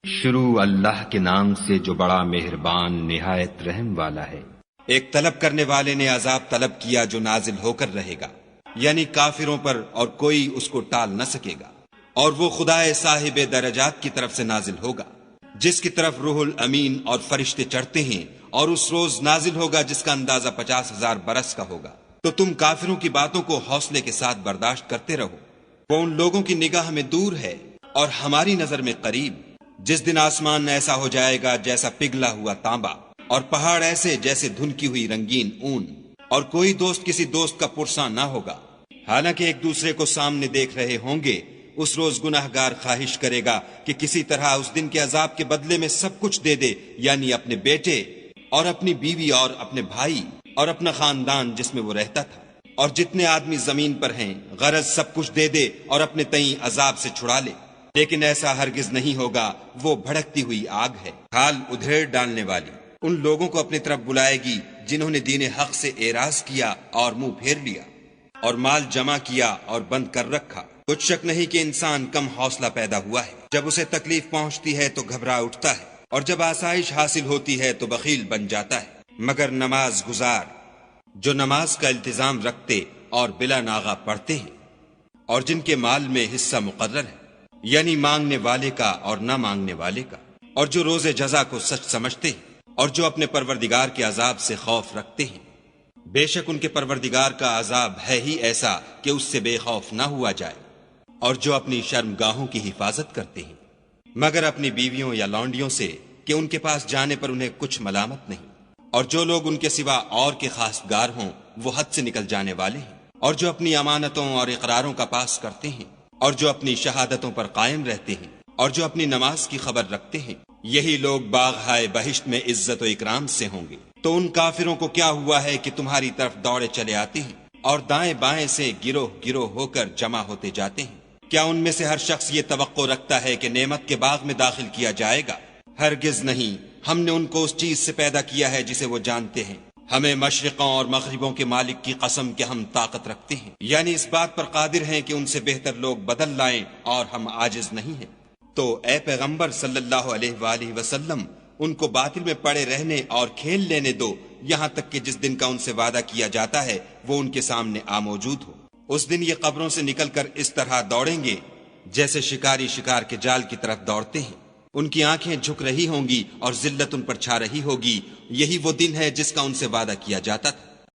شروع اللہ کے نام سے جو بڑا مہربان نہایت رحم والا ہے۔ ایک طلب کرنے والے نے عذاب طلب کیا جو نازل ہو کر رہے گا، یعنی کافروں پر، اور کوئی اس کو ٹال نہ سکے گا، اور وہ خدائے صاحب درجات کی طرف سے نازل ہوگا، جس کی طرف روح الامین اور فرشتے چڑھتے ہیں، اور اس روز نازل ہوگا جس کا اندازہ 50,000 برس کا ہوگا۔ تو تم کافروں کی باتوں کو حوصلے کے ساتھ برداشت کرتے رہو، وہ ان لوگوں کی نگاہ میں دور ہے اور ہماری نظر میں قریب۔ جس دن آسمان ایسا ہو جائے گا جیسا پگھلا ہوا تانبا، اور پہاڑ ایسے جیسے دھنکی ہوئی رنگین اون، اور کوئی دوست کسی دوست کا پرساں نہ ہوگا، حالانکہ ایک دوسرے کو سامنے دیکھ رہے ہوں گے۔ اس روز گناہگار خواہش کرے گا کہ کسی طرح اس دن کے عذاب کے بدلے میں سب کچھ دے دے، یعنی اپنے بیٹے اور اپنی بیوی اور اپنے بھائی اور اپنا خاندان جس میں وہ رہتا تھا، اور جتنے آدمی زمین پر ہیں، غرض سب کچھ دے دے اور اپنے تئیں عذاب سے چھڑا لے۔ لیکن ایسا ہرگز نہیں ہوگا، وہ بھڑکتی ہوئی آگ ہے، کھال ادھیڑ ڈالنے والی۔ ان لوگوں کو اپنی طرف بلائے گی جنہوں نے دین حق سے اعراض کیا اور منہ پھیر لیا، اور مال جمع کیا اور بند کر رکھا۔ کچھ شک نہیں کہ انسان کم حوصلہ پیدا ہوا ہے، جب اسے تکلیف پہنچتی ہے تو گھبرا اٹھتا ہے، اور جب آسائش حاصل ہوتی ہے تو بخیل بن جاتا ہے۔ مگر نماز گزار جو نماز کا التزام رکھتے اور بلا ناغہ پڑھتے ہیں، اور جن کے مال میں حصہ مقرر ہے، یعنی مانگنے والے کا اور نہ مانگنے والے کا، اور جو روز جزا کو سچ سمجھتے ہیں، اور جو اپنے پروردگار کے عذاب سے خوف رکھتے ہیں۔ بے شک ان کے پروردگار کا عذاب ہے ہی ایسا کہ اس سے بے خوف نہ ہوا جائے، اور جو اپنی شرمگاہوں کی حفاظت کرتے ہیں، مگر اپنی بیویوں یا لونڈیوں سے کہ ان کے پاس جانے پر انہیں کچھ ملامت نہیں، اور جو لوگ ان کے سوا اور کے خاصگار ہوں وہ حد سے نکل جانے والے ہیں، اور جو اپنی امانتوں اور اقراروں کا پاس کرتے ہیں، اور جو اپنی شہادتوں پر قائم رہتے ہیں، اور جو اپنی نماز کی خبر رکھتے ہیں، یہی لوگ باغ ہائے بہشت میں عزت و اکرام سے ہوں گے۔ تو ان کافروں کو کیا ہوا ہے کہ تمہاری طرف دوڑے چلے آتے ہیں، اور دائیں بائیں سے گروہ گروہ ہو کر جمع ہوتے جاتے ہیں؟ کیا ان میں سے ہر شخص یہ توقع رکھتا ہے کہ نعمت کے باغ میں داخل کیا جائے گا؟ ہرگز نہیں، ہم نے ان کو اس چیز سے پیدا کیا ہے جسے وہ جانتے ہیں۔ ہمیں مشرقوں اور مغربوں کے مالک کی قسم کہ ہم طاقت رکھتے ہیں، یعنی اس بات پر قادر ہیں کہ ان سے بہتر لوگ بدل لائیں، اور ہم عاجز نہیں ہیں۔ تو اے پیغمبر صلی اللہ علیہ وآلہ وسلم، ان کو باطل میں پڑے رہنے اور کھیل لینے دو، یہاں تک کہ جس دن کا ان سے وعدہ کیا جاتا ہے وہ ان کے سامنے موجود ہو۔ اس دن یہ قبروں سے نکل کر اس طرح دوڑیں گے جیسے شکاری شکار کے جال کی طرف دوڑتے ہیں۔ ان کی آنکھیں جھک رہی ہوں گی اور ذلت ان پر چھا رہی ہوگی۔ یہی وہ دن ہے جس کا ان سے وعدہ کیا جاتا تھا۔